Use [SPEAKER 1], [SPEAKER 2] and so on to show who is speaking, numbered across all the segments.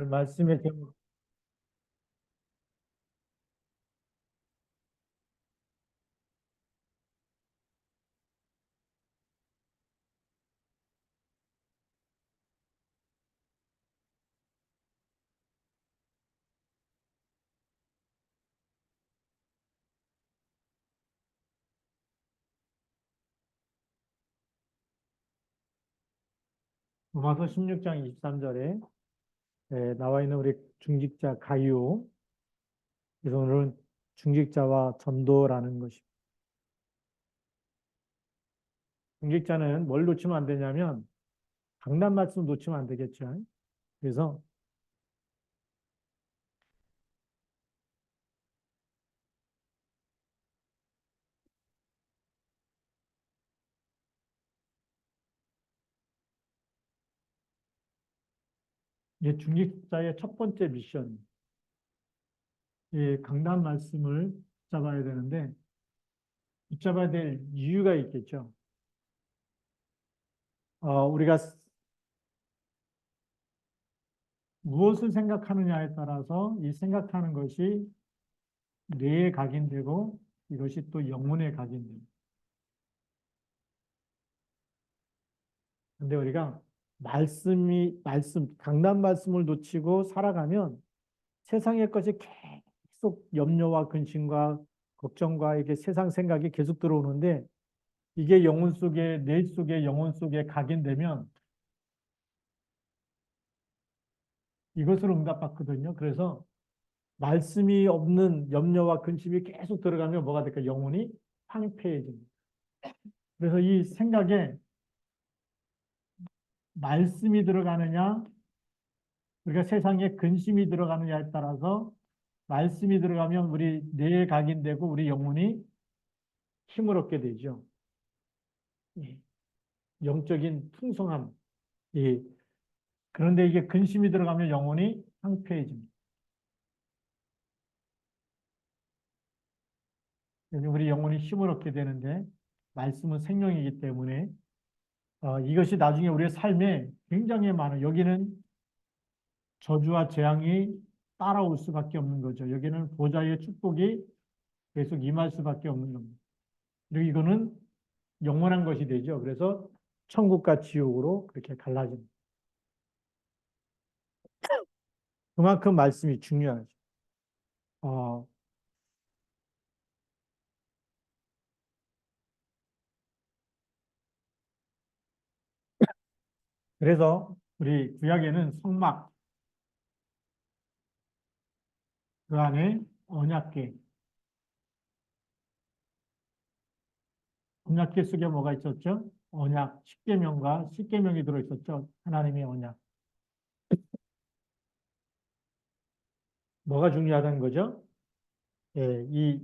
[SPEAKER 1] 말씀의 제목, 로마서 16장 23절에 나와 있는 우리 중직자 가이오. 그래서 오늘은 중직자와 전도라는 것입니다. 중직자는 뭘 놓치면 안 되냐면 강단 말씀 놓치면 안 되겠죠. 그래서 이제 중직자의 첫 번째 미션, 이 강단 말씀을 붙잡아야 되는데 붙잡아야 될 이유가 있겠죠. 우리가 무엇을 생각하느냐에 따라서 이 생각하는 것이 뇌에 각인되고 이것이 또 영혼에 각인됩니다. 근데 우리가 강단 말씀을 놓치고 살아가면 세상의 것이 계속 염려와 근심과 걱정과 이게 세상 생각이 계속 들어오는데 이게 영혼 속에, 뇌 속에, 영혼 속에 각인되면 이것으로 응답받거든요. 그래서 말씀이 없는 염려와 근심이 계속 들어가면 뭐가 될까? 영혼이 황폐해집니다. 그래서 이 생각에 말씀이 들어가느냐, 우리가 세상에 근심이 들어가느냐에 따라서 말씀이 들어가면 우리 뇌에 각인되고 우리 영혼이 힘을 얻게 되죠. 예. 영적인 풍성함. 예. 그런데 이게 근심이 들어가면 영혼이 황폐해집니다. 우리 영혼이 힘을 얻게 되는데 말씀은 생명이기 때문에 이것이 나중에 우리의 삶에 굉장히 많은, 여기는 저주와 재앙이 따라올 수밖에 없는 거죠. 여기는 보좌의 축복이 계속 임할 수밖에 없는 겁니다. 그리고 이거는 영원한 것이 되죠. 그래서 천국과 지옥으로 그렇게 갈라집니다. 그만큼 말씀이 중요하죠. 어, 그래서 우리 구약에는 성막, 그 안에 언약궤, 언약궤 속에 뭐가 있었죠? 언약, 십계명과 십계명이 들어있었죠. 하나님의 언약. 뭐가 중요하다는 거죠? 예, 이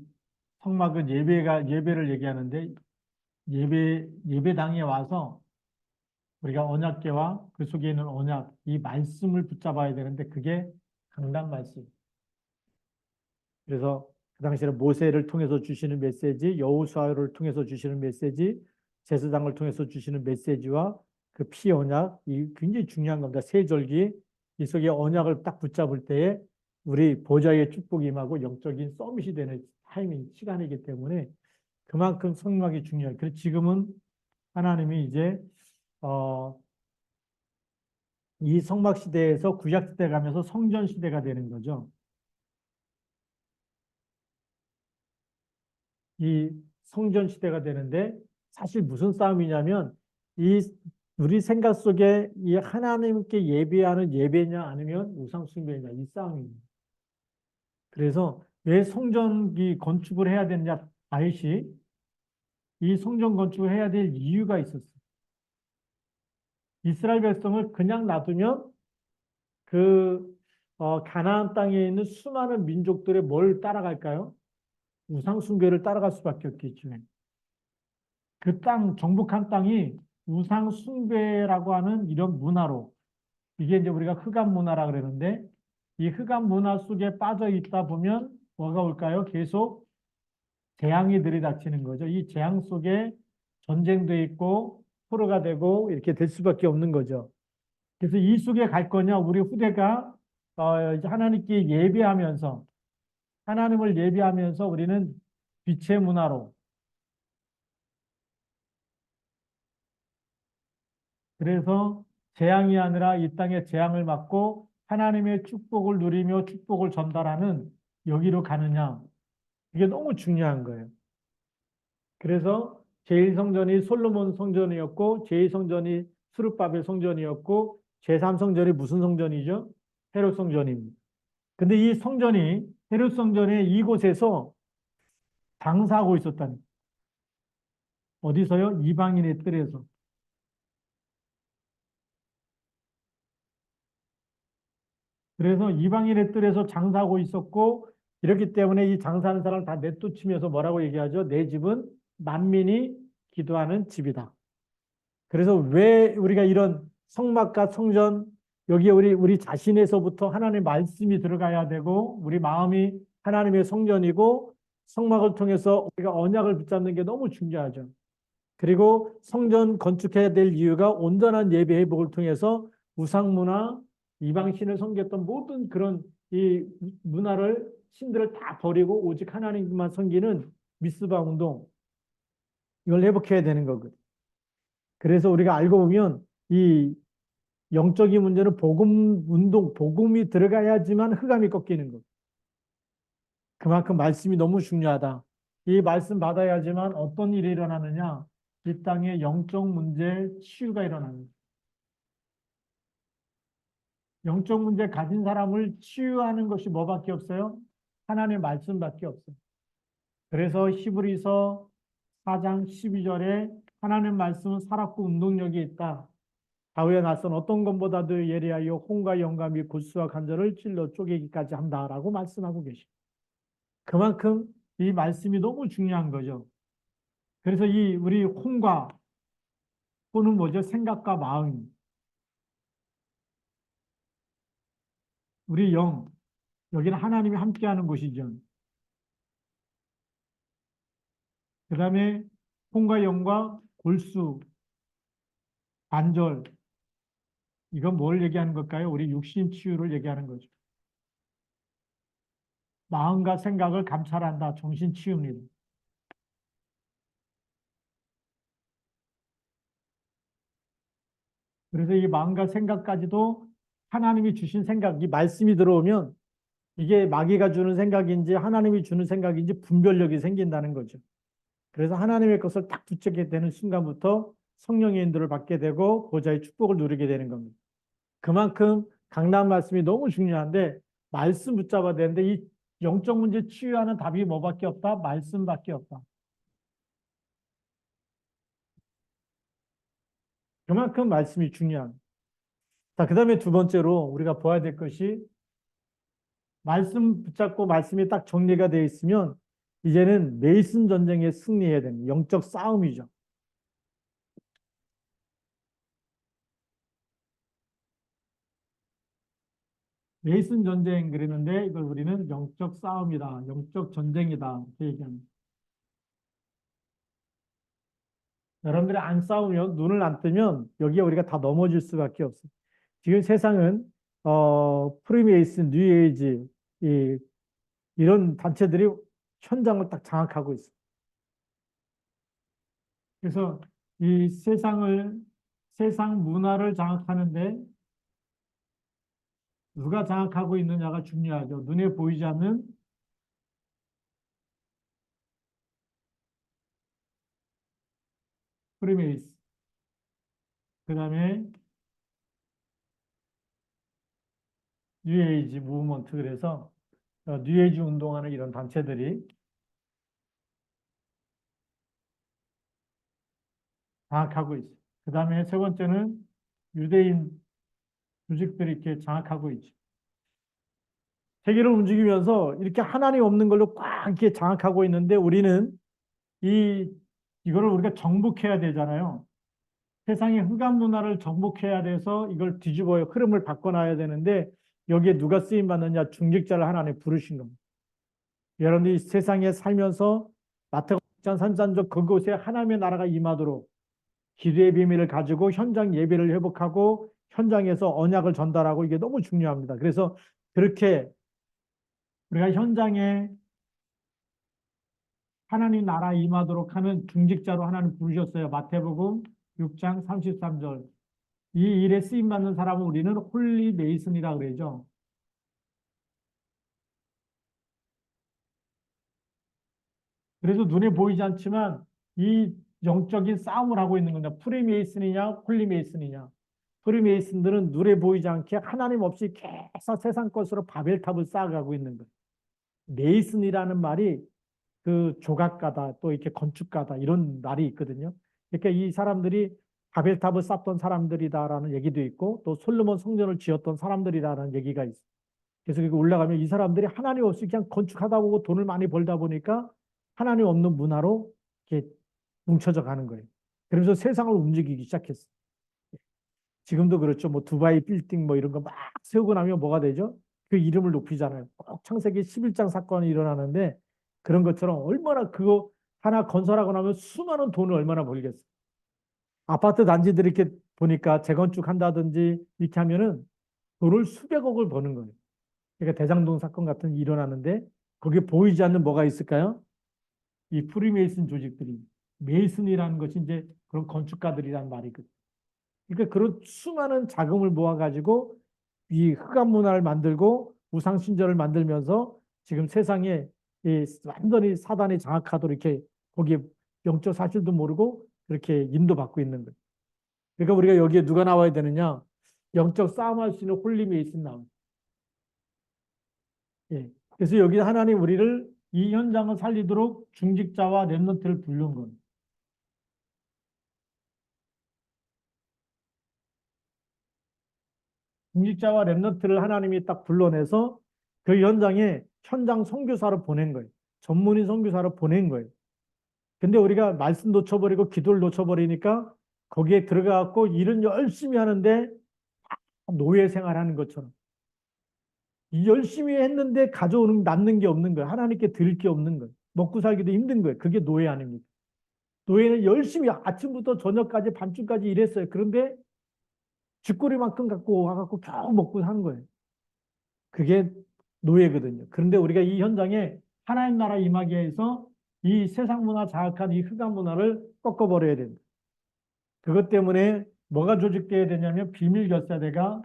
[SPEAKER 1] 성막은 예배를 얘기하는데 예배당에 와서 우리가 언약궤와 그 속에 있는 언약, 이 말씀을 붙잡아야 되는데 그게 강단 말씀. 그래서 그 당시에 모세를 통해서 주시는 메시지, 여호수아를 통해서 주시는 메시지, 제사장을 통해서 주시는 메시지와 그 피 언약, 이 굉장히 중요한 겁니다. 세절기, 이 속에 언약을 딱 붙잡을 때에 우리 보좌의 축복이 임하고 영적인 서밋이 되는 타이밍, 시간이기 때문에 그만큼 성막이 중요해요. 그래서 지금은 하나님이 이제 어, 이 성막 시대에서 구약 시대 가면서 성전 시대가 되는 거죠. 이 성전 시대가 되는데 사실 무슨 싸움이냐면 이 우리 생각 속에 이 하나님께 예배하는 예배냐 아니면 우상 숭배냐 이 싸움입니다. 그래서 왜 성전이 건축을 해야 되느냐 다윗이 이 성전 건축을 해야 될 이유가 있었어요. 이스라엘 백성을 그냥 놔두면 그 가나안 땅에 있는 수많은 민족들의 뭘 따라갈까요? 우상 숭배를 따라갈 수밖에 없겠죠. 그 땅, 정복한 땅이 우상 숭배라고 하는 이런 문화로, 이게 이제 우리가 흑암 문화라 그러는데, 이 흑암 문화 속에 빠져 있다 보면 뭐가 올까요? 계속 재앙이 들이닥치는 거죠. 이 재앙 속에 전쟁도 있고, 포로가 되고, 이렇게 될 수밖에 없는 거죠. 그래서 이 속에 갈 거냐, 우리 후대가 이제 하나님께 예배하면서 하나님을 예배하면서 우리는 빛의 문화로 그래서 재앙이 아니라 이 땅의 재앙을 막고 하나님의 축복을 누리며 축복을 전달하는 여기로 가느냐. 이게 너무 중요한 거예요. 그래서 제1성전이 솔로몬 성전이었고 제2성전이 스룹바벨 성전이었고 제3성전이 무슨 성전이죠? 헤롯 성전입니다. 근데 이 성전이 헤롯 성전의 이곳에서 장사하고 있었다니. 어디서요? 이방인의 뜰에서. 그래서 이방인의 뜰에서 장사하고 있었고 이렇기 때문에 이 장사하는 사람을 다 내쫓으면서 뭐라고 얘기하죠? 내 집은 만민이 기도하는 집이다. 그래서 왜 우리가 이런 성막과 성전 여기에 우리 자신에서부터 하나님의 말씀이 들어가야 되고 우리 마음이 하나님의 성전이고 성막을 통해서 우리가 언약을 붙잡는 게 너무 중요하죠. 그리고 성전 건축해야 될 이유가 온전한 예배 회복을 통해서 우상 문화, 이방신을 섬겼던 모든 그런 이 문화를 신들을 다 버리고 오직 하나님만 섬기는 미스바 운동 이걸 회복해야 되는 거거든요. 그래서 우리가 알고 보면 이 영적인 문제는 복음 운동, 복음이 들어가야지만 흑암이 꺾이는 거. 그만큼 말씀이 너무 중요하다. 이 말씀 받아야지만 어떤 일이 일어나느냐? 이 땅에 영적 문제 치유가 일어납니다. 영적 문제 가진 사람을 치유하는 것이 뭐밖에 없어요? 하나님의 말씀밖에 없어요. 그래서 히브리서 4장 12절에 하나님의 말씀은 살았고 운동력이 있다. 다윗의 낯선 어떤 것보다도 예리하여 홍과 영감이 골수와 관절을 찔러 쪼개기까지 한다라고 말씀하고 계십니다. 그만큼 이 말씀이 너무 중요한 거죠. 그래서 이 우리 홍과 또는 뭐죠? 생각과 마음, 우리 영, 여기는 하나님이 함께하는 곳이죠. 그 다음에 홍과 영과 골수, 관절, 이건 뭘 얘기하는 걸까요? 우리 육신 치유를 얘기하는 거죠. 마음과 생각을 감찰한다. 정신 치유입니다. 그래서 이 마음과 생각까지도 하나님이 주신 생각, 이 말씀이 들어오면 이게 마귀가 주는 생각인지 하나님이 주는 생각인지 분별력이 생긴다는 거죠. 그래서 하나님의 것을 딱 붙잡게 되는 순간부터 성령의 인도를 받게 되고 보좌의 축복을 누리게 되는 겁니다. 그만큼 강단 말씀이 너무 중요한데 말씀 붙잡아야 되는데 이 영적 문제 치유하는 답이 뭐밖에 없다? 말씀밖에 없다. 그만큼 말씀이 중요합니다. 자, 그 다음에 두 번째로 우리가 봐야 될 것이 말씀 붙잡고 말씀이 딱 정리가 되어 있으면 이제는 메이슨 전쟁에 승리해야 됩니다. 영적 싸움이죠. 메이슨 전쟁 그러는데 이걸 우리는 영적 싸움이다. 영적 전쟁이다. 이렇게 얘기합니다. 여러분들이 안 싸우면 눈을 안 뜨면 여기에 우리가 다 넘어질 수밖에 없어요. 지금 세상은 프리메이슨, 뉴에이지 이런 단체들이 현장을 딱 장악하고 있어요. 그래서 이 세상 문화를 장악하는데 누가 장악하고 있느냐가 중요하죠. 눈에 보이지 않는 프리메이스. 그 다음에 뉴에이지 무브먼트 그래서 뉴에이지 운동하는 이런 단체들이 장악하고 있어요. 그 다음에 세 번째는 유대인 조직들이 이렇게 장악하고 있죠. 세계를 움직이면서 이렇게 하나님 없는 걸로 꽉 이렇게 장악하고 있는데 우리는 이, 이거를 우리가 정복해야 되잖아요. 세상의 흑암 문화를 정복해야 돼서 이걸 뒤집어요. 흐름을 바꿔놔야 되는데 여기에 누가 쓰임 받느냐? 중직자를 하나님 부르신 겁니다. 여러분들이 세상에 살면서 마태복음 산산적 그곳에 하나님의 나라가 임하도록 기도의 비밀을 가지고 현장 예배를 회복하고 현장에서 언약을 전달하고 이게 너무 중요합니다. 그래서 그렇게 우리가 현장에 하나님 나라 임하도록 하는 중직자로 하나님 부르셨어요. 마태복음 6장 33절. 이 일에 쓰임 받는 사람은 우리는 홀리 메이슨이라 그러죠. 그래서 눈에 보이지 않지만 이 영적인 싸움을 하고 있는 겁니다. 프리메이슨이냐, 홀리메이슨이냐. 프리메이슨들은 눈에 보이지 않게 하나님 없이 계속 세상 것으로 바벨탑을 쌓아가고 있는 거예요. 메이슨이라는 말이 그 조각가다, 또 이렇게 건축가다, 이런 말이 있거든요. 그러니까 이 사람들이 바벨탑을 쌓던 사람들이다라는 얘기도 있고, 또 솔로몬 성전을 지었던 사람들이라는 얘기가 있어요. 그래서 그 올라가면 이 사람들이 하나님 없이 그냥 건축하다 보고 돈을 많이 벌다 보니까 하나님 없는 문화로 이렇게 뭉쳐져 가는 거예요. 그러면서 세상을 움직이기 시작했어요. 지금도 그렇죠. 뭐 두바이 빌딩 뭐 이런 거 막 세우고 나면 뭐가 되죠? 그 이름을 높이잖아요. 꼭 창세기 11장 사건이 일어나는데 그런 것처럼 얼마나 그거 하나 건설하고 나면 수많은 돈을 얼마나 벌겠어요. 아파트 단지들 이렇게 보니까 재건축한다든지 이렇게 하면은 돈을 수백억을 버는 거예요. 그러니까 대장동 사건 같은 게 일어나는데 거기에 보이지 않는 뭐가 있을까요? 이 프리메이슨 조직들이 메이슨이라는 것이 이제 그런 건축가들이란 말이거든요. 그러니까 그런 수많은 자금을 모아가지고 이 흑암 문화를 만들고 우상 신전을 만들면서 지금 세상에 이 완전히 사단이 장악하도록 이렇게 거기에 영적 사실도 모르고 그렇게 인도받고 있는 거예요. 그러니까 우리가 여기에 누가 나와야 되느냐? 영적 싸움할 수 있는 홀리 메이슨 나옵니다. 예. 그래서 여기 하나님 우리를 이 현장을 살리도록 중직자와 렘넌트를 부른 겁니다. 중직자와 렘넌트를 하나님이 딱 불러내서 그 현장에 현장 선교사로 보낸 거예요. 전문인 선교사로 보낸 거예요. 근데 우리가 말씀 놓쳐버리고 기도를 놓쳐버리니까 거기에 들어가갖고 일은 열심히 하는데 노예 생활하는 것처럼 열심히 했는데 가져오는 남는 게 없는 거예요. 하나님께 드릴 게 없는 거예요. 먹고 살기도 힘든 거예요. 그게 노예 아닙니까? 노예는 열심히 아침부터 저녁까지 밤중까지 일했어요. 그런데 쥐꼬리만큼 갖고 와갖고 겨우 먹고 사는 거예요. 그게 노예거든요. 그런데 우리가 이 현장에 하나님 나라 임하기 위해서 이 세상 문화 자악한 이 흑암 문화를 꺾어버려야 된다. 그것 때문에 뭐가 조직되어야 되냐면 비밀 결사대가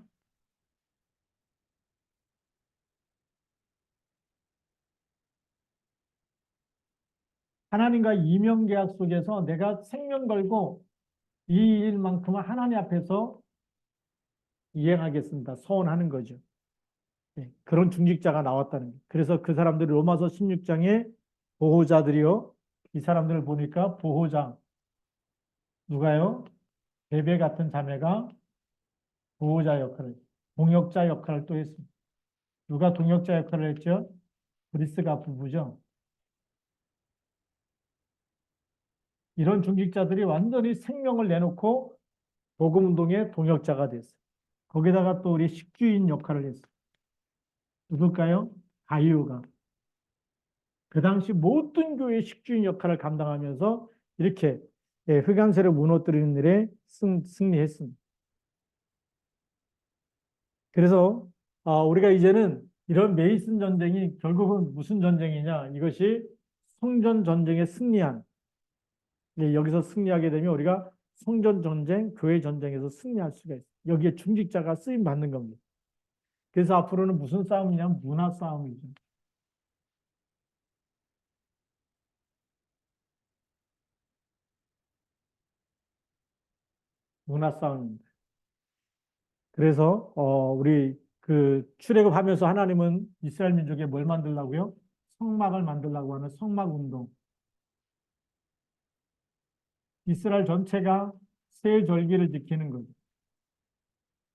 [SPEAKER 1] 하나님과 이명 계약 속에서 내가 생명 걸고 이 일만큼은 하나님 앞에서 이행하겠습니다. 서원하는 거죠. 네, 그런 중직자가 나왔다는 거예요. 그래서 그 사람들이 로마서 16장에 보호자들이요. 이 사람들을 보니까 보호자 누가요? 베베 같은 자매가 보호자 역할을, 동역자 역할을 또 했습니다. 누가 동역자 역할을 했죠? 브리스가 부부죠. 이런 중직자들이 완전히 생명을 내놓고 복음 운동의 동역자가 됐어요. 거기다가 또 우리 식주인 역할을 했어요. 누굴까요? 가이오가. 그 당시 모든 교회의 식주인 역할을 감당하면서 이렇게 흑암세를 무너뜨리는 일에 승리했습니다. 그래서 우리가 이제는 이런 메이슨 전쟁이 결국은 무슨 전쟁이냐? 이것이 성전 전쟁에 승리한 여기서 승리하게 되면 우리가 성전 전쟁, 교회 전쟁에서 승리할 수가 있어요. 여기에 중직자가 쓰임 받는 겁니다. 그래서 앞으로는 무슨 싸움이냐면 문화 싸움이죠. 문화 싸움입니다. 그래서 우리 그 출애굽하면서 하나님은 이스라엘 민족에 뭘 만들라고요? 성막을 만들라고 하는 성막 운동. 이스라엘 전체가 세 절기를 지키는 거죠.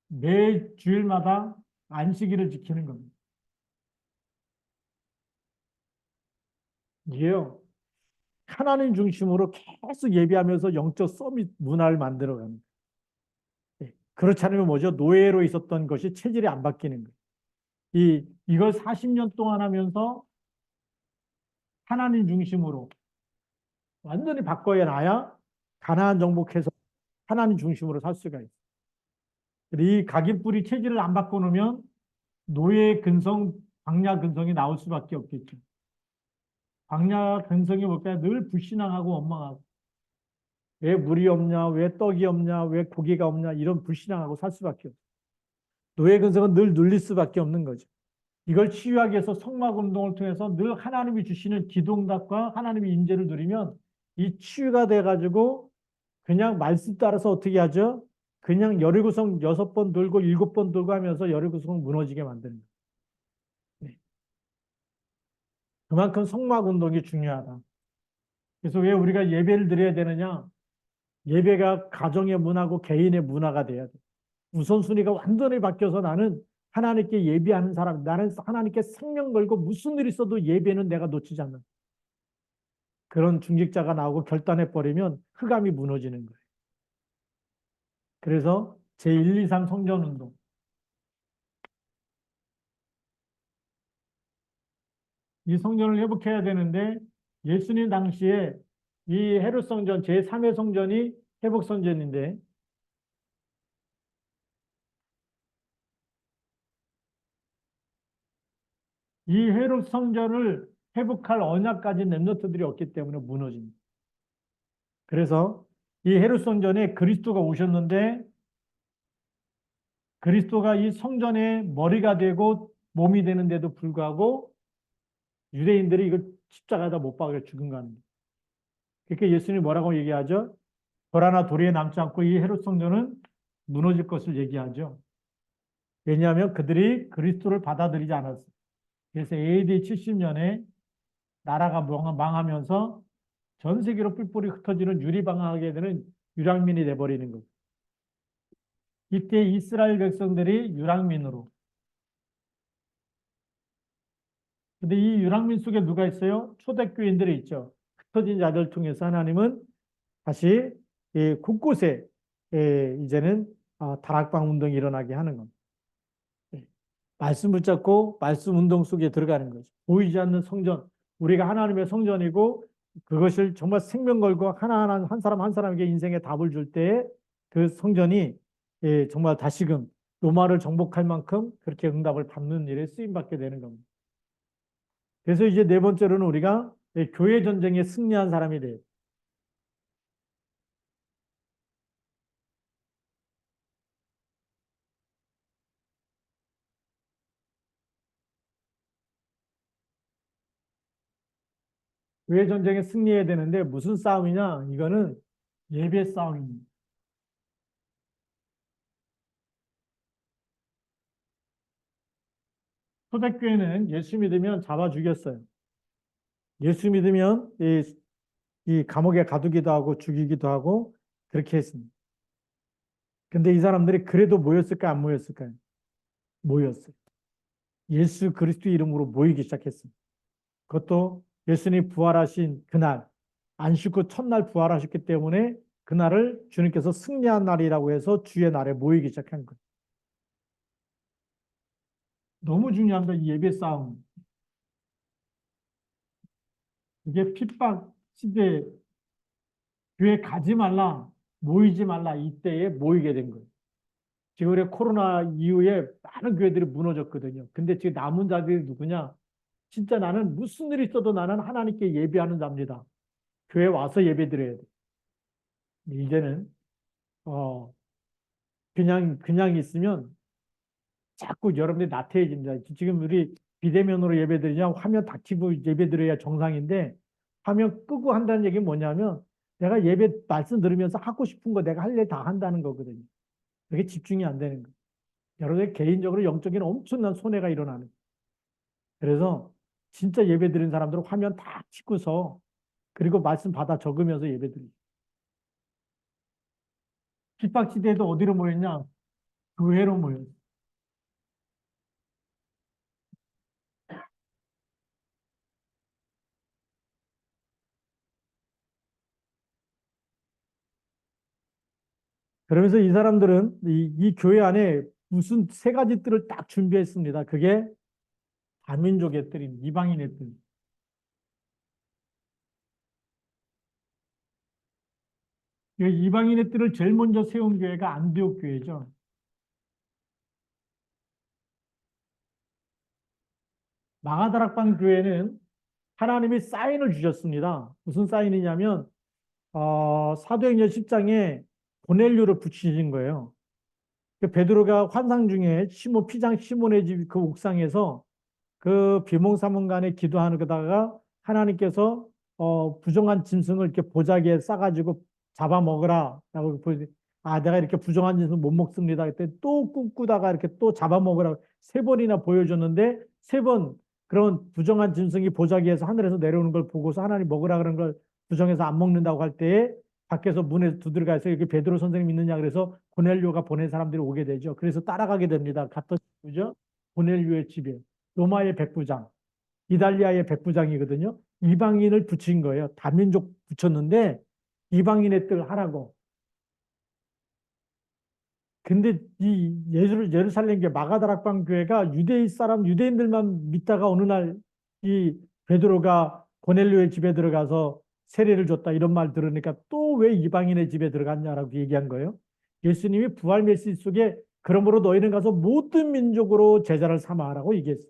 [SPEAKER 1] 매 주일마다 안식일을 지키는 겁니다. 이게요. 하나님 중심으로 계속 예배하면서 영적 서밋 문화를 만들어가는 거예요. 그렇지 않으면 뭐죠? 노예로 있었던 것이 체질이 안 바뀌는 거예요. 이걸 40년 동안 하면서 하나님 중심으로 완전히 바꿔야 나야 가나안 정복해서 하나님 중심으로 살 수가 있어요. 이 각인뿌리 체질을 안 바꿔놓으면 노예 근성, 광야 근성이 나올 수밖에 없겠죠. 광야 근성이 뭘까요? 늘 불신앙하고 원망하고 왜 물이 없냐, 왜 떡이 없냐, 왜 고기가 없냐 이런 불신앙하고 살 수밖에 없어요. 노예 근성은 늘 눌릴 수밖에 없는 거죠. 이걸 치유하기 위해서 성막 운동을 통해서 늘 하나님이 주시는 기도응답과 하나님의 인재를 누리면 이 치유가 돼가지고 그냥 말씀 따라서 어떻게 하죠? 그냥 여리고성 6번 돌고 7번 돌고 하면서 여리고성 무너지게 만드는 거예요. 네. 그만큼 성막 운동이 중요하다. 그래서 왜 우리가 예배를 드려야 되느냐? 예배가 가정의 문화고 개인의 문화가 돼야 돼. 우선순위가 완전히 바뀌어서 나는 하나님께 예배하는 사람, 나는 하나님께 생명 걸고 무슨 일이 있어도 예배는 내가 놓치지 않는 그런 중직자가 나오고 결단해버리면 흑암이 무너지는 거예요. 그래서 제1, 2, 3 성전운동. 이 성전을 회복해야 되는데 예수님 당시에 이 헤롯 성전, 제3회 성전이 회복 성전인데 이 헤롯 성전을 회복할 언약까지 렘너트들이 없기 때문에 무너집니다. 그래서 이 헤롯 성전에 그리스도가 오셨는데 그리스도가 이 성전의 머리가 되고 몸이 되는데도 불구하고 유대인들이 이걸 십자가에다 못 박아 죽은 겁니다. 그러니까 예수님이 뭐라고 얘기하죠? 돌 하나 도리에 남지 않고 이 헤롯 성전은 무너질 것을 얘기하죠. 왜냐하면 그들이 그리스도를 받아들이지 않았어요. 그래서 AD 70년에 나라가 망하면서 전 세계로 뿔뿔이 흩어지는 유리방황하게 되는 유랑민이 돼버리는 거죠. 이때 이스라엘 백성들이 유랑민으로. 근데 이 유랑민 속에 누가 있어요? 초대교인들이 있죠. 흩어진 자들 통해서 하나님은 다시 곳곳에 이제는 다락방 운동이 일어나게 하는 겁니다. 예. 말씀 붙잡고 말씀 운동 속에 들어가는 거죠. 보이지 않는 성전. 우리가 하나님의 성전이고 그것을 정말 생명 걸고 하나하나 한 사람 한 사람에게 인생의 답을 줄 때 그 성전이 정말 다시금 로마를 정복할 만큼 그렇게 응답을 받는 일에 쓰임받게 되는 겁니다. 그래서 이제 네 번째로는 우리가 교회 전쟁에 승리한 사람이 돼요. 교회 전쟁에 승리해야 되는데 무슨 싸움이냐? 이거는 예배 싸움입니다. 초대교회는 예수 믿으면 잡아 죽였어요. 예수 믿으면 이 감옥에 가두기도 하고 죽이기도 하고 그렇게 했습니다. 근데 이 사람들이 그래도 모였을까 안 모였을까요? 모였어요. 예수 그리스도 이름으로 모이기 시작했습니다. 그것도 예수님 부활하신 그날 안식구 첫날 부활하셨기 때문에 그날을 주님께서 승리한 날이라고 해서 주의 날에 모이기 시작한 거예요. 너무 중요한 건 이 예배 싸움. 이게 핍박 시대 교회 가지 말라 모이지 말라 이때에 모이게 된 거예요. 지금 우리 코로나 이후에 많은 교회들이 무너졌거든요. 근데 지금 남은 자들이 누구냐? 진짜 나는 무슨 일이 있어도 나는 하나님께 예배하는 자입니다. 교회 와서 예배 드려야 돼. 이제는 어 그냥 있으면 자꾸 여러분들이 나태해집니다. 지금 우리 비대면으로 예배 드리냐 화면 다 켜고 예배 드려야 정상인데 화면 끄고 한다는 얘기는 뭐냐면 내가 예배 말씀 들으면서 하고 싶은 거 내가 할 일 다 한다는 거거든요. 그게 집중이 안 되는 거예요. 여러분들 개인적으로 영적인 엄청난 손해가 일어나는 거예요. 그래서 진짜 예배 드리는 사람들은 화면 다 켜고서 그리고 말씀 받아 적으면서 예배 드리죠. 핍박시대에도 어디로 모였냐? 교회로 모였어요. 그러면서 이 사람들은 이 교회 안에 무슨 세 가지 뜰을 딱 준비했습니다. 그게 다민족의 뜰입니다. 이방인의 뜰. 이 이방인의 뜰을 제일 먼저 세운 교회가 안디옥 교회죠. 마가다락방 교회는 하나님이 사인을 주셨습니다. 무슨 사인이냐면 사도행전 10장에 고넬료를 붙이신 거예요. 그 베드로가 환상 중에 피장 시몬의 집 그 옥상에서 그 비몽사몽간에 기도하는 거다가 하나님께서 부정한 짐승을 이렇게 보자기에 싸가지고 잡아먹으라라고 내가 이렇게 부정한 짐승 못 먹습니다. 그때 또 꿈꾸다가 이렇게 또 잡아먹으라 세 번이나 보여줬는데 세 번 그런 부정한 짐승이 보자기에서 하늘에서 내려오는 걸 보고서 하나님 먹으라 그런 걸 부정해서 안 먹는다고 할 때에 밖에서 문에 두드려가서 이렇게 베드로 선생님 있느냐 그래서 고넬료가 보낸 사람들이 오게 되죠. 그래서 따라가게 됩니다. 갔던 그죠? 고넬료의 집에 로마의 백부장, 이달리아의 백부장이거든요. 이방인을 붙인 거예요. 다민족 붙였는데 이방인의 뜻 하라고. 근데 이 예루살렘 마가다락방 교회가 유대인들만 믿다가 어느 날 이 베드로가 고넬료의 집에 들어가서 세례를 줬다 이런 말 들으니까 또 왜 이방인의 집에 들어갔냐라고 얘기한 거예요. 예수님이 부활 메시지 속에 그러므로 너희는 가서 모든 민족으로 제자를 삼아라고 얘기했어요.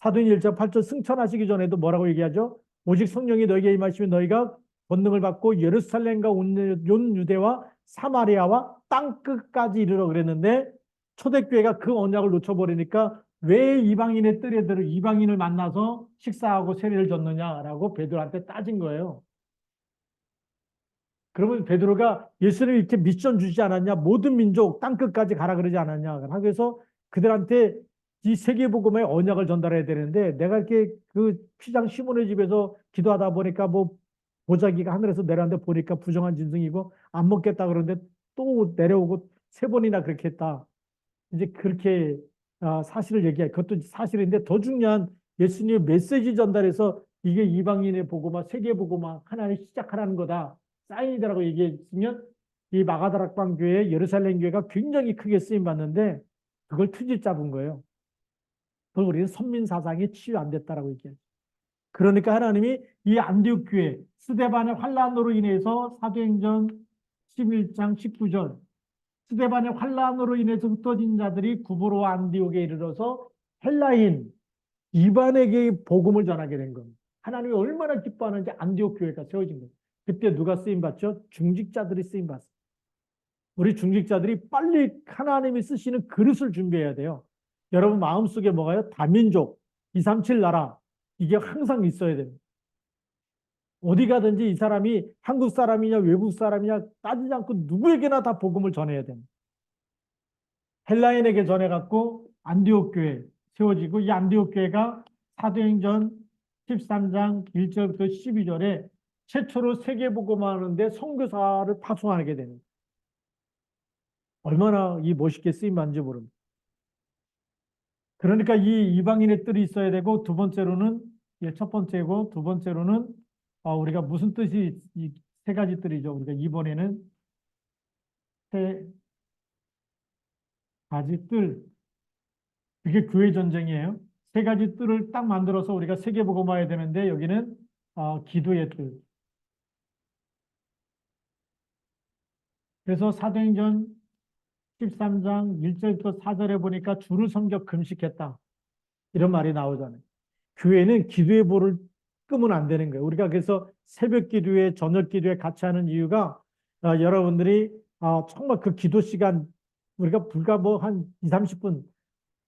[SPEAKER 1] 사도행 1장 8절 승천하시기 전에도 뭐라고 얘기하죠? 오직 성령이 너희에게 임하시면 너희가 권능을 받고 예루살렘과 온 유대와 사마리아와 땅 끝까지 이르러 그랬는데 초대교회가 그 언약을 놓쳐버리니까 왜 이방인의 뜰에 들어 이방인을 만나서 식사하고 세례를 줬느냐라고 베드로한테 따진 거예요. 그러면 베드로가 예수님이 이렇게 미션 주지 않았냐? 모든 민족 땅 끝까지 가라 그러지 않았냐? 그래서 그들한테 이 세계복음의 언약을 전달해야 되는데 내가 이렇게 그 피장 시몬의 집에서 기도하다 보니까 뭐 보자기가 하늘에서 내려왔는데 보니까 부정한 짐승이고 안 먹겠다 그러는데 또 내려오고 세 번이나 그렇게 했다. 이제 그렇게 사실을 얘기해. 그것도 사실인데 더 중요한 예수님의 메시지 전달에서 이게 이방인의 복음화, 세계 복음화 하나를 시작하라는 거다. 사인이다라고 얘기했으면 이 마가다락방 교회, 예루살렘 교회가 굉장히 크게 쓰임 받는데 그걸 트집 잡은 거예요. 그걸 우리는 선민 사상이 치유 안 됐다라고 얘기해요. 그러니까 하나님이 이 안디옥 교회 스데반의 환란으로 인해서 사도행전 11장 19절 스데반의 환란으로 인해서 흩어진 자들이 구브로와 안디옥에 이르러서 헬라인 이방에게 복음을 전하게 된 겁니다. 하나님이 얼마나 기뻐하는지 안디옥 교회가 세워진 거예요. 그때 누가 쓰임 받죠? 중직자들이 쓰임 받습니다. 우리 중직자들이 빨리 하나님이 쓰시는 그릇을 준비해야 돼요. 여러분 마음속에 뭐가요? 다민족, 237 나라 이게 항상 있어야 됩니다. 어디 가든지 이 사람이 한국 사람이냐 외국 사람이냐 따지지 않고 누구에게나 다 복음을 전해야 됩니다. 헬라인에게 전해갖고 안디옥 교회 세워지고 이 안디옥 교회가 사도행전 13장 1절부터 12절에 최초로 세계복음하는데 선교사를 파송하게 됩니다. 얼마나 이 멋있게 쓰임받는지 모릅니다. 그러니까 이 이방인의 뜰이 있어야 되고 두 번째로는 첫 번째고 두 번째로는 우리가 무슨 뜻이 이 세 가지 뜰이죠. 우리가 이번에는 세 가지 뜰 그게 교회 전쟁이에요. 세 가지 뜰을 딱 만들어서 우리가 세계복음화해야 되는데 여기는 기도의 뜰. 그래서 사도행전 13장 1절부터 4절에 보니까 주를 섬겨 금식했다. 이런 말이 나오잖아요. 교회는 기도의 볼을 끄면 안 되는 거예요. 우리가 그래서 새벽 기도회, 저녁 기도회 같이 하는 이유가 여러분들이 정말 그 기도 시간 우리가 불과 뭐 한 2, 30분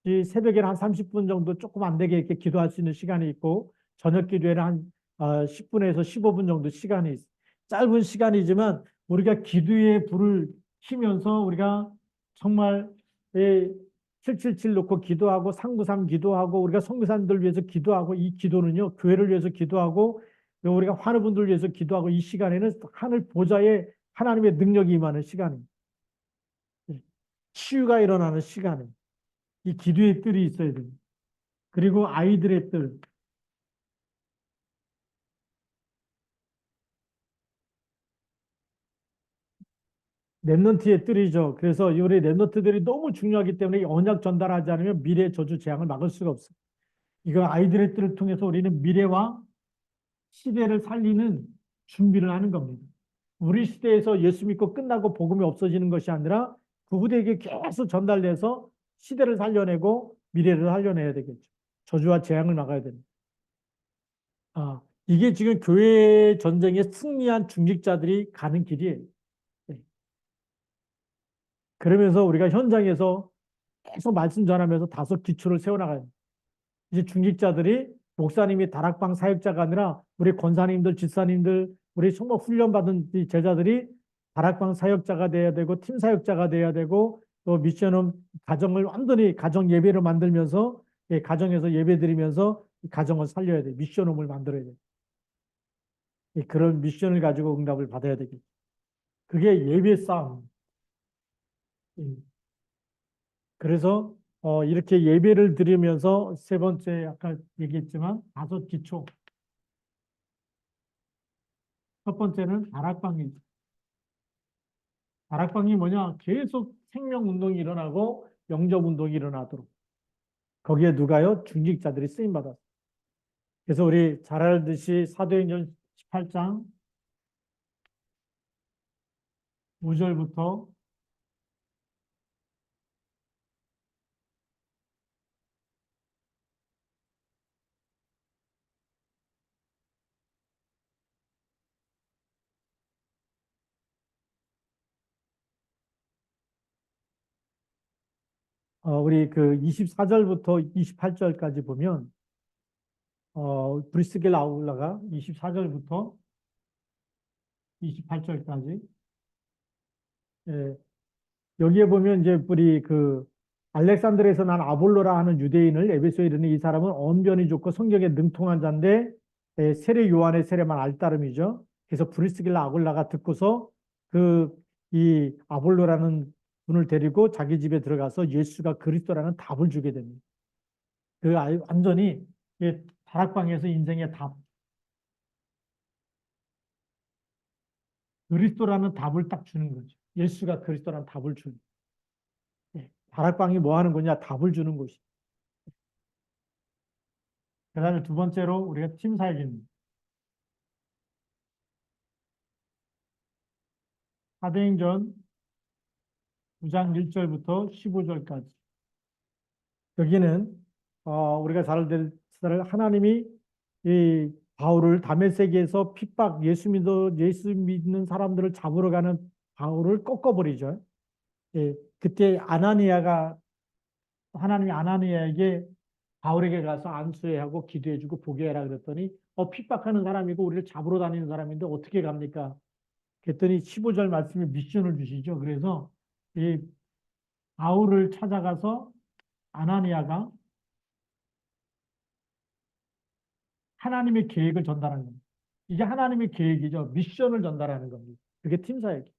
[SPEAKER 1] 이 새벽에는 한 30분 정도 조금 안 되게 이렇게 기도할 수 있는 시간이 있고 저녁 기도회는 한 10분에서 15분 정도 시간이 있어요. 짧은 시간이지만 우리가 기도의 불을 켜면서 우리가 정말 777 놓고 기도하고 393 기도하고 우리가 선교사님들 위해서 기도하고 이 기도는요 교회를 위해서 기도하고 우리가 환우분들 위해서 기도하고 이 시간에는 하늘 보좌에 하나님의 능력이 임하는 시간입니다. 치유가 일어나는 시간입니다. 이 기도의 뜰이 있어야 됩니다. 그리고 아이들의 뜰. 랩넌트의 뜰이죠. 그래서 우리 랩넌트들이 너무 중요하기 때문에 이 언약 전달하지 않으면 미래 저주 재앙을 막을 수가 없어요. 이거 아이들의 뜰을 통해서 우리는 미래와 시대를 살리는 준비를 하는 겁니다. 우리 시대에서 예수 믿고 끝나고 복음이 없어지는 것이 아니라 그 후대에게 계속 전달돼서 시대를 살려내고 미래를 살려내야 되겠죠. 저주와 재앙을 막아야 됩니다. 이게 지금 교회 전쟁에 승리한 중직자들이 가는 길이에요. 네. 그러면서 우리가 현장에서 계속 말씀 전하면서 다섯 기초를 세워나가요. 이제 중직자들이 목사님이 다락방 사역자가 아니라 우리 권사님들, 집사님들, 우리 정말 훈련받은 이 제자들이 다락방 사역자가 돼야 되고 팀 사역자가 돼야 되고 또 미션은 가정을 완전히 가정 예배로 만들면서 가정에서 예배 드리면서 가정을 살려야 돼. 미션홈을 만들어야 돼. 그런 미션을 가지고 응답을 받아야 되겠죠. 그게 예배 싸움. 그래서 이렇게 예배를 드리면서 세 번째 아까 얘기했지만 다섯 기초. 첫 번째는 다락방이죠. 다락방이 뭐냐? 계속 생명 운동이 일어나고 영접 운동이 일어나도록. 거기에 누가요? 중직자들이 쓰임 받았어요. 그래서 우리 잘 알듯이 사도행전 18장 5절부터 우리 그 24절부터 28절까지 보면 브리스겔 아울라가 24절부터 28절까지 여기에 보면 이제 우리 그 알렉산드르에서 난 아볼로라 하는 유대인을 에베소에 이르는 이 사람은 언변이 좋고 성경에 능통한 자인데 세례 요한의 세례만 알따름이죠. 그래서 브리스길라 아굴라가 듣고서 그 이 아볼로라는 분을 데리고 자기 집에 들어가서 예수가 그리스도라는 답을 주게 됩니다. 그 완전히 다락방에서 인생의 답, 그리스도라는 답을 딱 주는 거죠. 예수가 그리스도라는 답을 주는. 다락방이 뭐 하는 거냐? 답을 주는 곳이. 그다음에 두 번째로 우리가 팀 사역입니다. 사도행전 9장 1절부터 15절까지. 여기는 우리가 잘 될 하나님이 이 바울을 다메섹에서 핍박 예수 믿는 사람들을 잡으러 가는 바울을 꺾어버리죠. 그때 하나님이 아나니아에게 바울에게 가서 안수해하고 기도해주고 보게 해라 그랬더니 핍박하는 사람이고 우리를 잡으러 다니는 사람인데 어떻게 갑니까? 그랬더니 15절 말씀에 미션을 주시죠. 그래서 이 바울을 찾아가서 아나니아가 하나님의 계획을 전달하는 겁니다. 이게 하나님의 계획이죠. 미션을 전달하는 겁니다. 그게 팀사역이에요.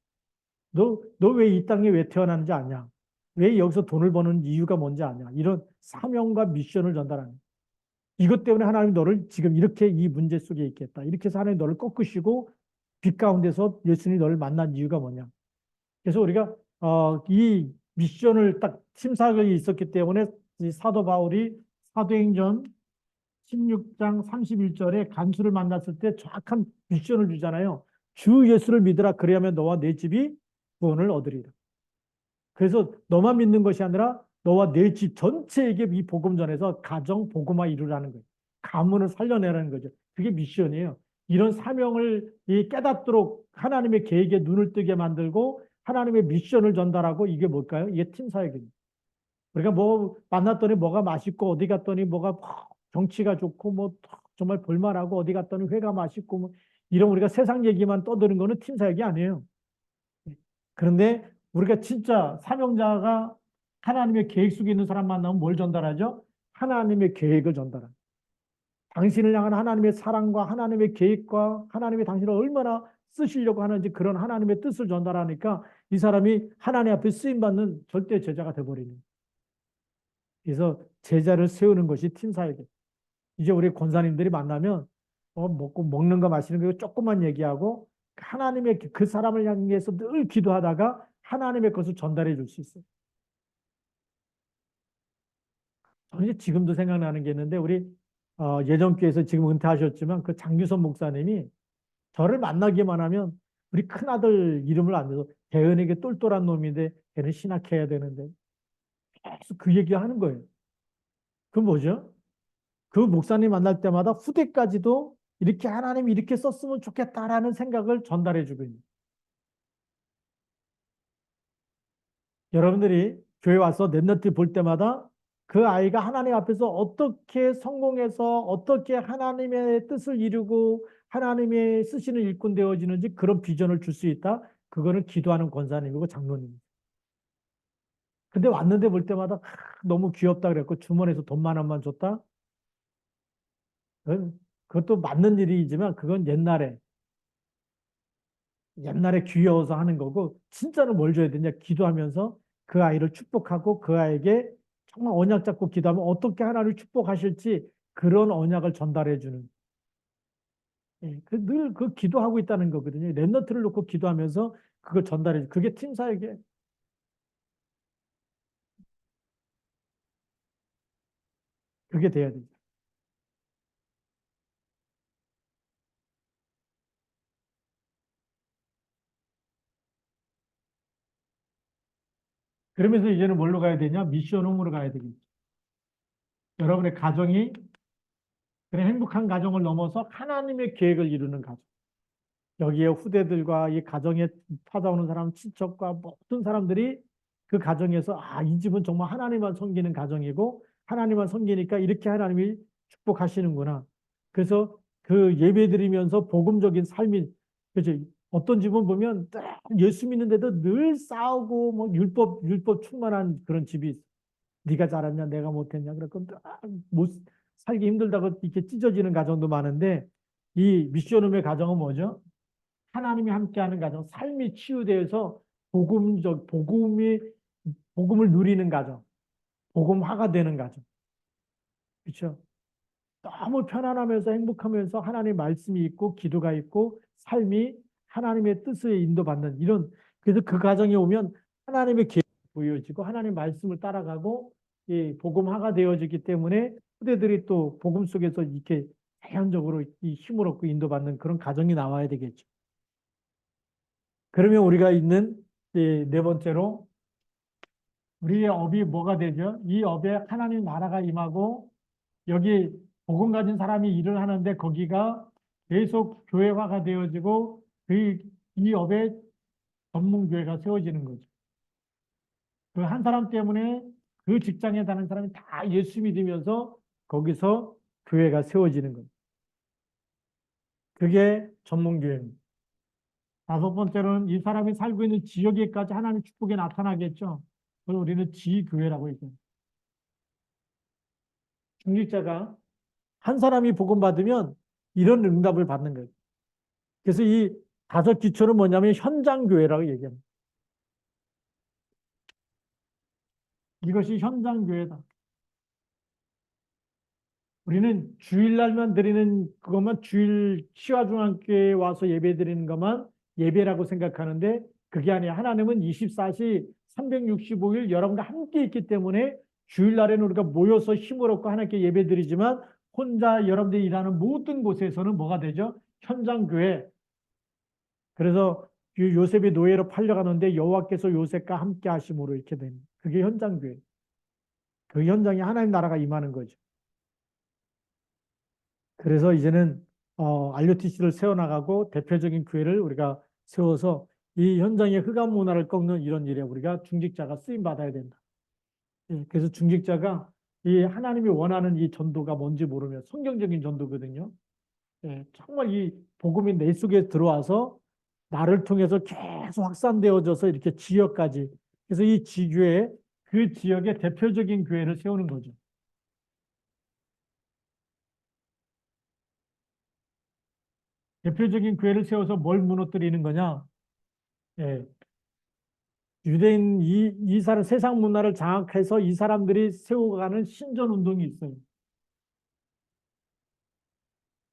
[SPEAKER 1] 너 왜 이 땅에 왜 태어났는지 아냐? 왜 여기서 돈을 버는 이유가 뭔지 아냐? 이런 사명과 미션을 전달하는 거예요. 이것 때문에 하나님 너를 지금 이렇게 이 문제 속에 있겠다. 이렇게 해서 하나님 너를 꺾으시고 빛 가운데서 예수님이 너를 만난 이유가 뭐냐? 그래서 우리가 이 미션을 딱 팀사역이 있었기 때문에 이 사도 바울이 사도행전 16장 31절에 간수를 만났을 때 정확한 미션을 주잖아요. 주 예수를 믿으라 그래야만 너와 내 집이 구원을 얻으리라. 그래서 너만 믿는 것이 아니라 너와 내 집 전체에게 이 복음 전해서 가정 복음화 이루라는 거예요. 가문을 살려내라는 거죠. 그게 미션이에요. 이런 사명을 깨닫도록 하나님의 계획에 눈을 뜨게 만들고 하나님의 미션을 전달하고 이게 뭘까요? 이게 팀 사역입니다. 우리가 뭐 만났더니 뭐가 맛있고 어디 갔더니 뭐가 정치가 좋고 뭐 정말 볼만하고 어디 갔더니 회가 맛있고 뭐 이런 우리가 세상 얘기만 떠드는 거는 팀 사역이 아니에요. 그런데 우리가 진짜 사명자가 하나님의 계획 속에 있는 사람 만나면 뭘 전달하죠? 하나님의 계획을 전달합니다. 당신을 향한 하나님의 사랑과 하나님의 계획과 하나님이 당신을 얼마나 쓰시려고 하는지 그런 하나님의 뜻을 전달하니까 이 사람이 하나님 앞에 쓰임받는 절대 제자가 되어버리는. 그래서 제자를 세우는 것이 팀 사역이에요. 이제 우리 권사님들이 만나면 먹고 먹는 거 마시는 거 조금만 얘기하고 하나님의 그 사람을 향해서 늘 기도하다가 하나님의 것을 전달해 줄 수 있어요. 저는 이제 지금도 생각나는 게 있는데 우리 예전교회에서 지금 은퇴하셨지만 그 장규선 목사님이 저를 만나기만 하면 우리 큰아들 이름을 안 돼서 대은에게 똘똘한 놈인데 걔는 신학해야 되는데 계속 그 얘기하는 거예요. 그 뭐죠? 그 목사님 만날 때마다 후대까지도 이렇게 하나님이 이렇게 썼으면 좋겠다라는 생각을 전달해 주고 있는. 여러분들이 교회 와서 랩너트 볼 때마다 그 아이가 하나님 앞에서 어떻게 성공해서 어떻게 하나님의 뜻을 이루고 하나님의 쓰시는 일꾼 되어지는지 그런 비전을 줄 수 있다. 그거는 기도하는 권사님이고 장로님입니다. 근데 왔는데 볼 때마다 너무 귀엽다 그랬고 주머니에서 돈 10,000원만 줬다. 그것도 맞는 일이지만 그건 옛날에 귀여워서 하는 거고 진짜로 뭘 줘야 되냐 기도하면서 그 아이를 축복하고 그 아이에게 정말 언약 잡고 기도하면 어떻게 하나를 축복하실지 그런 언약을 전달해 주는 예, 늘 그 기도하고 있다는 거거든요. 랩너트를 놓고 기도하면서 그걸 전달해 그게 팀 사역에 그게 돼야 되죠. 그러면서 이제는 뭘로 가야 되냐? 미션홈으로 가야 되겠죠. 여러분의 가정이 그런 행복한 가정을 넘어서 하나님의 계획을 이루는 가정. 여기에 후대들과 이 가정에 찾아오는 사람, 친척과 모든 사람들이 그 가정에서 아, 이 집은 정말 하나님만 섬기는 가정이고 하나님만 섬기니까 이렇게 하나님이 축복하시는구나. 그래서 그 예배 드리면서 복음적인 삶이 그죠? 어떤 집은 보면 예수 믿는데도 늘 싸우고 뭐 율법 충만한 그런 집이 있어. 네가 잘했냐, 내가 못했냐. 그래서 못 살기 힘들다고 이렇게 찢어지는 가정도 많은데 이 미션홈의 가정은 뭐죠? 하나님이 함께하는 가정, 삶이 치유되어서 복음을 누리는 가정, 복음화가 되는 가정. 그렇죠? 너무 편안하면서 행복하면서 하나님의 말씀이 있고 기도가 있고 삶이 하나님의 뜻에 인도받는 이런 그래서 그 가정에 오면 하나님의 계획이 보여지고 하나님의 말씀을 따라가고 이 복음화가 되어지기 때문에 후대들이 또 복음 속에서 이렇게 자연적으로 이 힘을 얻고 인도받는 그런 가정이 나와야 되겠죠. 그러면 우리가 있는 네 번째로 우리의 업이 뭐가 되죠? 이 업에 하나님 나라가 임하고 여기 복음 가진 사람이 일을 하는데 거기가 계속 교회화가 되어지고 이 업에 전문교회가 세워지는 거죠. 그 한 사람 때문에 그 직장에 다니는 사람이 다 예수 믿으면서 거기서 교회가 세워지는 거죠. 그게 전문교회입니다. 다섯 번째로는 이 사람이 살고 있는 지역에까지 하나님의 축복이 나타나겠죠. 그걸 우리는 지교회라고 얘기합니다. 중직자가 한 사람이 복음 받으면 이런 응답을 받는 거예요. 그래서 이 다섯 기초는 뭐냐면 현장교회라고 얘기합니다. 이것이 현장교회다. 우리는 주일날만 드리는 그것만 주일 치화중앙교회에 와서 예배 드리는 것만 예배라고 생각하는데 그게 아니라 하나님은 24시 365일 여러분과 함께 있기 때문에 주일날에는 우리가 모여서 힘을 얻고 하나님께 예배 드리지만 혼자 여러분들이 일하는 모든 곳에서는 뭐가 되죠? 현장교회. 그래서 요셉이 노예로 팔려가는데 여호와께서 요셉과 함께 하심으로 이렇게 됩니다. 그게 현장교회. 그 현장에 하나님 나라가 임하는 거죠. 그래서 이제는 RUTC를 세워나가고 대표적인 교회를 우리가 세워서 이 현장의 흑암 문화를 꺾는 이런 일에 우리가 중직자가 쓰임 받아야 된다. 예, 그래서 중직자가 이 하나님이 원하는 이 전도가 뭔지 모르면 성경적인 전도거든요. 예, 정말 이 복음이 내 속에 들어와서 나를 통해서 계속 확산되어져서 이렇게 지역까지 그래서 이 지교회 그 지역의 대표적인 교회를 세우는 거죠. 대표적인 교회를 세워서 뭘 무너뜨리는 거냐? 예, 유대인 이 사람 세상 문화를 장악해서 이 사람들이 세워가는 신전 운동이 있어요.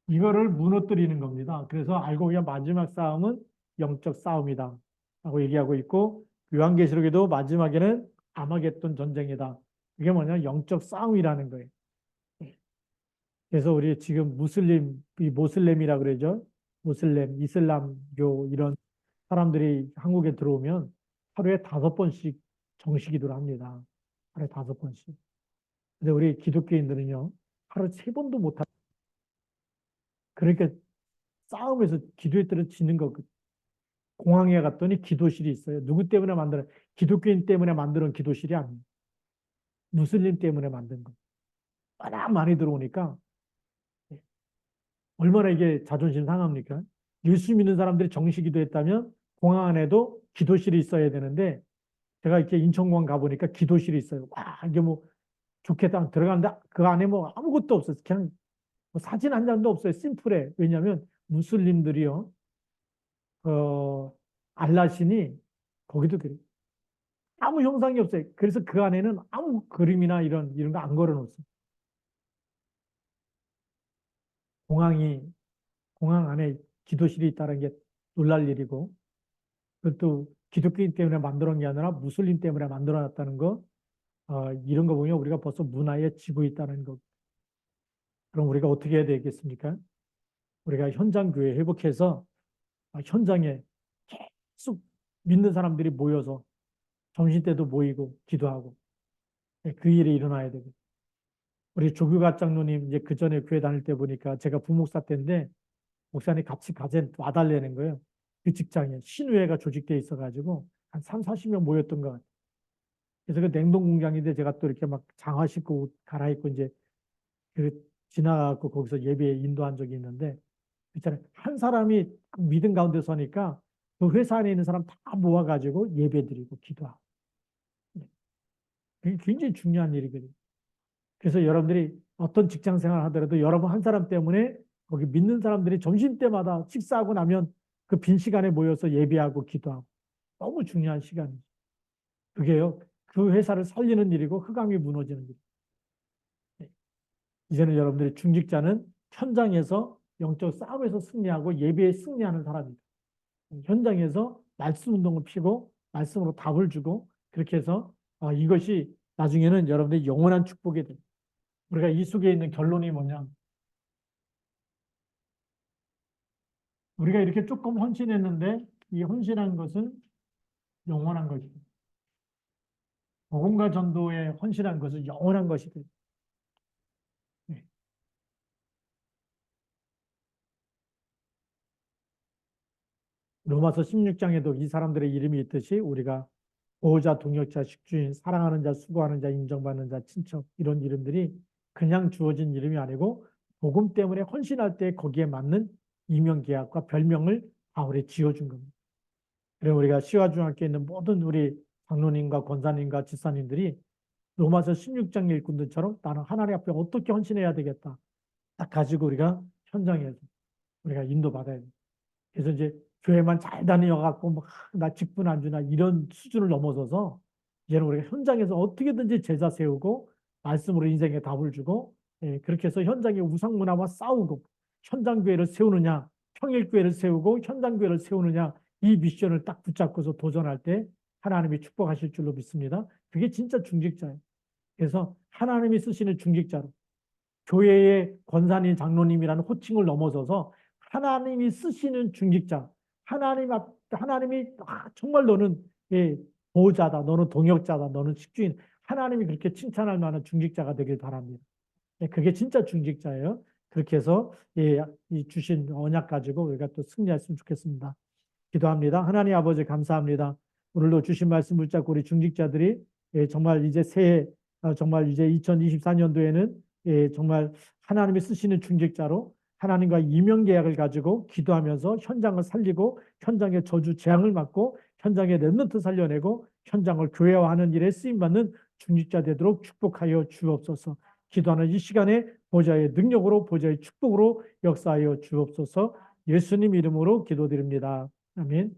[SPEAKER 1] 이거를 무너뜨리는 겁니다. 그래서 알고 보면 마지막 싸움은 영적 싸움이다. 라고 얘기하고 있고 요한계시록에도 마지막에는 아마겟돈 전쟁이다. 이게 뭐냐? 영적 싸움이라는 거예요. 그래서 우리 지금 이 모슬렘이라 그러죠. 모슬렘, 이슬람교 이런 사람들이 한국에 들어오면 하루에 5번씩 정식 기도를 합니다. 하루에 5번씩. 근데 우리 기독교인들은요, 하루 3번도 못 하고. 그러니까 싸움에서 기도했더니 지는 거. 공항에 갔더니 기도실이 있어요. 누구 때문에 만든, 기독교인 때문에 만드는 기도실이 아니에요. 무슬림 때문에 만든 거. 워낙 많이 들어오니까 얼마나 이게 자존심 상합니까? 예수 믿는 사람들이 정시 기도했다면 공항 안에도 기도실이 있어야 되는데 제가 이렇게 인천공항 가보니까 기도실이 있어요. 와, 이게 뭐 좋겠다. 들어갔는데 그 안에 뭐 아무것도 없어요. 그냥 뭐 사진 한 장도 없어요. 심플해. 왜냐하면 무슬림들이요. 알라신이 거기도 그래요. 아무 형상이 없어요. 그래서 그 안에는 아무 그림이나 이런 거 안 걸어놓았어요. 공항이, 공항 안에 기도실이 있다는 게 놀랄 일이고, 그것도 기독교인 때문에 만들어 놓은 게 아니라 무슬림 때문에 만들어 놨다는 거, 이런 거 보면 우리가 벌써 문화에 지고 있다는 거. 그럼 우리가 어떻게 해야 되겠습니까? 우리가 현장 교회 회복해서 현장에 계속 믿는 사람들이 모여서 점심 때도 모이고 기도하고 그 일이 일어나야 되고. 우리 조규가 장로님 이제 그 전에 교회 다닐 때 보니까 제가 부목사 때인데 목사님 같이 가재 와달라는 거예요. 그 직장에 신우회가 조직돼 있어가지고 한 3, 40명 모였던 것 같아요. 그래서 그 냉동 공장인데 제가 또 이렇게 막 장화 신고 옷 갈아입고 이제 그 지나가고 거기서 예배에 인도한 적이 있는데 있잖아요. 한 사람이 믿음 가운데 서니까 그 회사 안에 있는 사람 다 모아가지고 예배 드리고 기도하고. 그게 굉장히 중요한 일이거든요. 그래서 여러분들이 어떤 직장 생활 하더라도 여러분 한 사람 때문에 거기 믿는 사람들이 점심때마다 식사하고 나면 그 빈 시간에 모여서 예배하고 기도하고 너무 중요한 시간이죠. 그게요. 그 회사를 살리는 일이고 흑암이 무너지는 일. 네. 이제는 여러분들이 중직자는 현장에서 영적 싸움에서 승리하고 예배에 승리하는 사람입니다. 현장에서 말씀 운동을 피고 말씀으로 답을 주고 그렇게 해서 이것이 나중에는 여러분들의 영원한 축복이 됩니다. 우리가 이 속에 있는 결론이 뭐냐? 우리가 이렇게 조금 헌신했는데 이 헌신한 것은 영원한 것이다. 복음과 전도에 헌신한 것은 영원한 것이다. 네. 로마서 16장에도 이 사람들의 이름이 있듯이 우리가 보호자, 동역자, 식주인, 사랑하는 자, 수고하는 자, 인정받는 자, 친척 이런 이름들이 그냥 주어진 이름이 아니고 복음 때문에 헌신할 때 거기에 맞는 이명계약과 별명을 바울이 지어준 겁니다. 그래서 우리가 시화중학교에 있는 모든 우리 장로님과 권사님과 집사님들이 로마서 16장 일꾼들처럼 나는 하나님 앞에 어떻게 헌신해야 되겠다. 딱 가지고 우리가 현장에서 우리가 인도받아야 돼. 그래서 이제 교회만 잘 다녀갖고 나 직분 안 주나 이런 수준을 넘어서서 이제는 우리가 현장에서 어떻게든지 제자 세우고 말씀으로 인생에 답을 주고 그렇게 해서 현장의 우상문화와 싸우고 현장교회를 세우느냐 평일교회를 세우고 현장교회를 세우느냐 이 미션을 딱 붙잡고서 도전할 때 하나님이 축복하실 줄로 믿습니다. 그게 진짜 중직자예요. 그래서 하나님이 쓰시는 중직자로 교회의 권사님, 장로님이라는 호칭을 넘어서서 하나님이 쓰시는 중직자, 하나님이 정말 너는 보호자다, 너는 동역자다, 너는 식주인, 하나님이 그렇게 칭찬할 만한 중직자가 되길 바랍니다. 그게 진짜 중직자예요. 그렇게 해서 이 주신 언약 가지고 우리가 또 승리했으면 좋겠습니다. 기도합니다. 하나님 아버지 감사합니다. 오늘도 주신 말씀 붙잡고 우리 중직자들이 정말 이제 새해 정말 이제 2024년도에는 정말 하나님이 쓰시는 중직자로 하나님과 이명계약을 가지고 기도하면서 현장을 살리고 현장의 저주 재앙을 막고 현장의 렘넌트 살려내고 현장을 교회화하는 일에 쓰임받는 중직자 되도록 축복하여 주옵소서. 기도하는 이 시간에 보좌의 능력으로 보좌의 축복으로 역사하여 주옵소서. 예수님 이름으로 기도드립니다. 아멘.